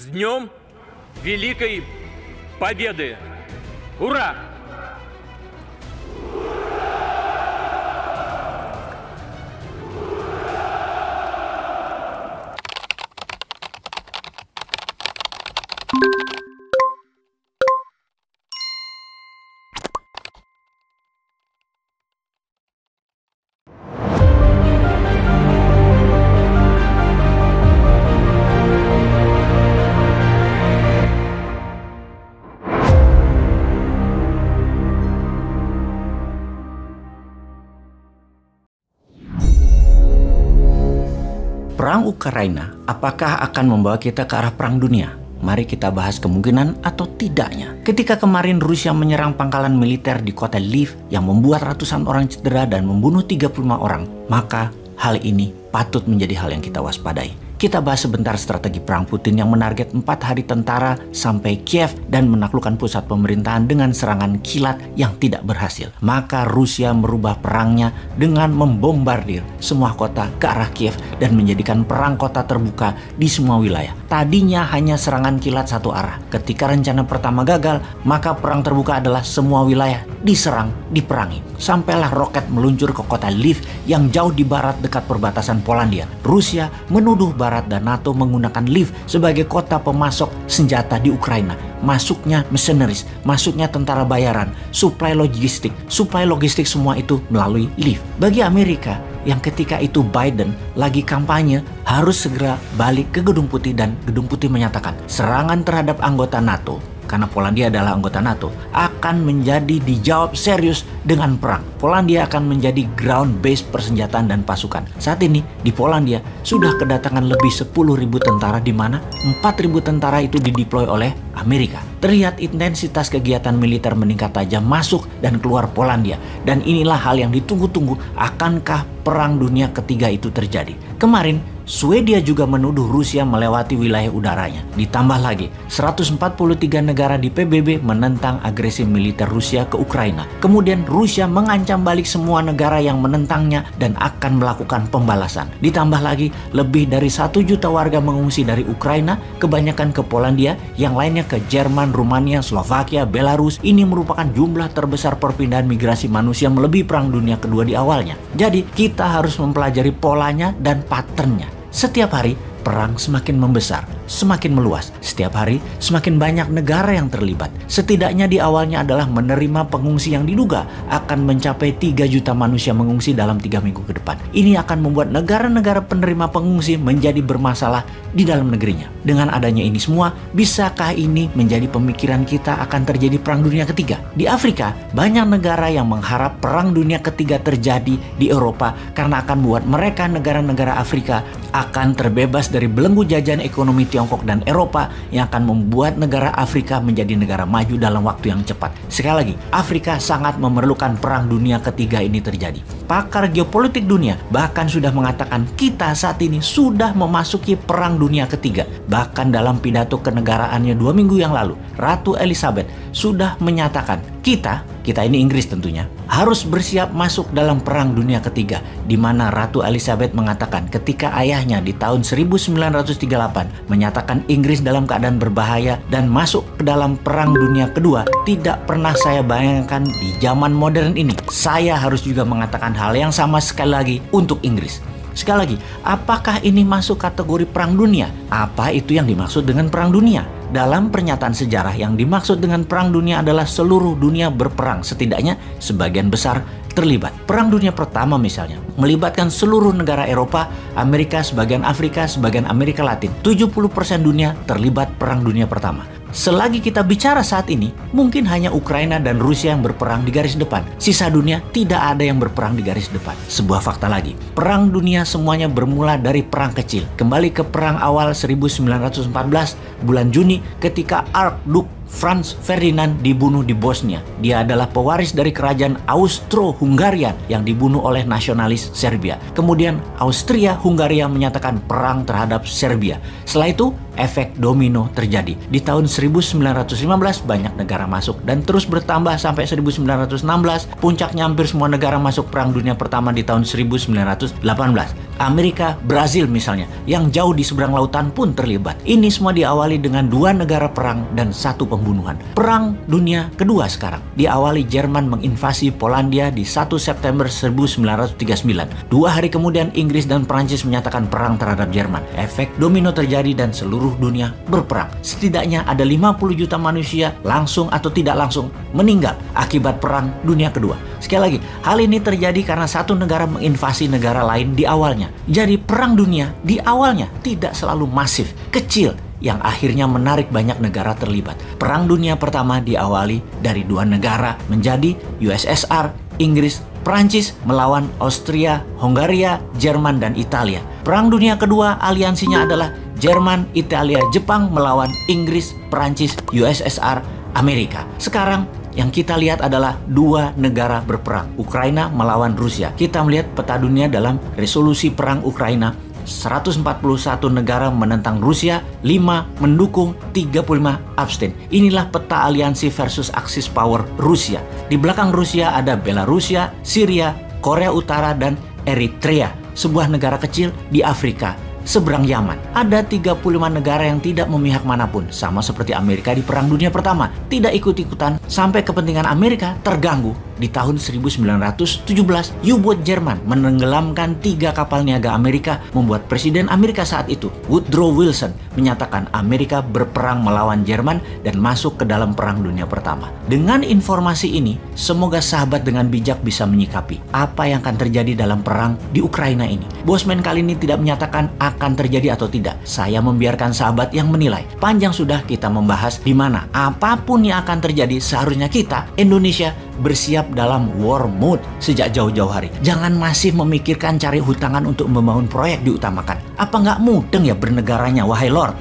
С Днем Великой Победы! Ура! Perang Ukraina, apakah akan membawa kita ke arah perang dunia? Mari kita bahas kemungkinan atau tidaknya. Ketika kemarin Rusia menyerang pangkalan militer di kota Lviv yang membuat ratusan orang cedera dan membunuh 35 orang, maka hal ini patut menjadi hal yang kita waspadai. Kita bahas sebentar strategi perang Putin yang menarget 4 hari tentara sampai Kiev dan menaklukkan pusat pemerintahan dengan serangan kilat yang tidak berhasil. Maka Rusia merubah perangnya dengan membombardir semua kota ke arah Kiev dan menjadikan perang kota terbuka di semua wilayah. Tadinya hanya serangan kilat satu arah. Ketika rencana pertama gagal, maka perang terbuka adalah semua wilayah diserang, diperangi. Sampailah roket meluncur ke kota Lviv yang jauh di barat dekat perbatasan Polandia. Rusia menuduh Barat dan NATO menggunakan Lviv sebagai kota pemasok senjata di Ukraina. Masuknya mercenaries, masuknya tentara bayaran, suplai logistik semua itu melalui Lviv. Bagi Amerika yang ketika itu Biden lagi kampanye harus segera balik ke Gedung Putih dan Gedung Putih menyatakan serangan terhadap anggota NATO, karena Polandia adalah anggota NATO, akan menjadi dijawab serius dengan perang. Polandia akan menjadi ground base persenjataan dan pasukan. Saat ini di Polandia sudah kedatangan lebih 10.000 tentara, di mana 4.000 tentara itu dideploy oleh Amerika. Terlihat intensitas kegiatan militer meningkat tajam masuk dan keluar Polandia. Dan inilah hal yang ditunggu-tunggu, akankah perang dunia ketiga itu terjadi. Kemarin Swedia juga menuduh Rusia melewati wilayah udaranya. Ditambah lagi, 143 negara di PBB menentang agresi militer Rusia ke Ukraina. Kemudian Rusia mengancam balik semua negara yang menentangnya dan akan melakukan pembalasan. Ditambah lagi, lebih dari 1 juta warga mengungsi dari Ukraina, kebanyakan ke Polandia, yang lainnya ke Jerman, Rumania, Slovakia, Belarus. Ini merupakan jumlah terbesar perpindahan migrasi manusia melebihi Perang Dunia Kedua di awalnya. Jadi, kita harus mempelajari polanya dan patternnya. Setiap hari, perang semakin membesar, semakin meluas. Setiap hari, semakin banyak negara yang terlibat. Setidaknya di awalnya adalah menerima pengungsi yang diduga akan mencapai 3 juta manusia mengungsi dalam 3 minggu ke depan. Ini akan membuat negara-negara penerima pengungsi menjadi bermasalah di dalam negerinya. Dengan adanya ini semua, bisakah ini menjadi pemikiran kita akan terjadi Perang Dunia Ketiga? Di Afrika, banyak negara yang mengharap Perang Dunia Ketiga terjadi di Eropa karena akan membuat mereka, negara-negara Afrika, akan terbebas dari belenggu jajahan ekonomi Tiongkok dan Eropa yang akan membuat negara Afrika menjadi negara maju dalam waktu yang cepat. Sekali lagi, Afrika sangat memerlukan Perang Dunia Ketiga ini terjadi. Pakar geopolitik dunia bahkan sudah mengatakan kita saat ini sudah memasuki Perang Dunia Ketiga. Bahkan dalam pidato kenegaraannya 2 minggu yang lalu, Ratu Elizabeth sudah menyatakan kita ini Inggris tentunya, harus bersiap masuk dalam Perang Dunia Ketiga, di mana Ratu Elizabeth mengatakan ketika ayahnya di tahun 1938 menyatakan Inggris dalam keadaan berbahaya dan masuk ke dalam Perang Dunia Kedua, tidak pernah saya bayangkan di zaman modern ini saya harus juga mengatakan hal yang sama sekali lagi untuk Inggris. Sekali lagi, apakah ini masuk kategori perang dunia? Apa itu yang dimaksud dengan perang dunia? Dalam pernyataan sejarah, yang dimaksud dengan perang dunia adalah seluruh dunia berperang, setidaknya sebagian besar terlibat. Perang Dunia Pertama misalnya melibatkan seluruh negara Eropa, Amerika, sebagian Afrika, sebagian Amerika Latin. 70% dunia terlibat Perang Dunia Pertama. Selagi kita bicara saat ini, mungkin hanya Ukraina dan Rusia yang berperang di garis depan. Sisa dunia tidak ada yang berperang di garis depan. Sebuah fakta lagi, perang dunia semuanya bermula dari perang kecil. Kembali ke perang awal 1914, bulan Juni, ketika Archduke Franz Ferdinand dibunuh di Bosnia. Dia adalah pewaris dari kerajaan Austro-Hungarian yang dibunuh oleh nasionalis Serbia. Kemudian Austria-Hungaria menyatakan perang terhadap Serbia. Setelah itu efek domino terjadi. Di tahun 1915 banyak negara masuk dan terus bertambah sampai 1916. Puncaknya hampir semua negara masuk Perang Dunia Pertama di tahun 1918. Amerika, Brazil misalnya, yang jauh di seberang lautan pun terlibat. Ini semua diawali dengan 2 negara perang dan 1 pembunuhan. Perang Dunia Kedua sekarang diawali Jerman menginvasi Polandia di 1 September 1939. 2 hari kemudian Inggris dan Prancis menyatakan perang terhadap Jerman. Efek domino terjadi dan seluruh dunia berperang. Setidaknya ada 50 juta manusia langsung atau tidak langsung meninggal akibat Perang Dunia Kedua. Sekali lagi, hal ini terjadi karena satu negara menginvasi negara lain di awalnya. Jadi perang dunia di awalnya tidak selalu masif, kecil, yang akhirnya menarik banyak negara terlibat. Perang Dunia Pertama diawali dari 2 negara menjadi USSR, Inggris, Prancis melawan Austria, Hongaria, Jerman, dan Italia. Perang Dunia Kedua aliansinya adalah Jerman, Italia, Jepang melawan Inggris, Prancis, USSR, Amerika. Sekarang yang kita lihat adalah 2 negara berperang, Ukraina melawan Rusia. Kita melihat peta dunia dalam resolusi perang Ukraina, 141 negara menentang Rusia, 5 mendukung, 35 abstain. Inilah peta aliansi versus Axis power Rusia. Di belakang Rusia ada Belarusia, Syria, Korea Utara, dan Eritrea, sebuah negara kecil di Afrika seberang Yaman. Ada 35 negara yang tidak memihak manapun, sama seperti Amerika di Perang Dunia Pertama, tidak ikut-ikutan sampai kepentingan Amerika terganggu. Di tahun 1917, U-boat Jerman menenggelamkan 3 kapal niaga Amerika, membuat Presiden Amerika saat itu, Woodrow Wilson, menyatakan Amerika berperang melawan Jerman dan masuk ke dalam Perang Dunia Pertama. Dengan informasi ini, semoga sahabat dengan bijak bisa menyikapi apa yang akan terjadi dalam perang di Ukraina ini. Bosman kali ini tidak menyatakan akan terjadi atau tidak. Saya membiarkan sahabat yang menilai. Panjang sudah kita membahas di mana apapun yang akan terjadi, seharusnya kita, Indonesia, bersiap dalam war mode sejak jauh-jauh hari. Jangan masih memikirkan cari hutangan untuk membangun proyek diutamakan. Apa nggak mudeng ya bernegaranya, wahai Lord?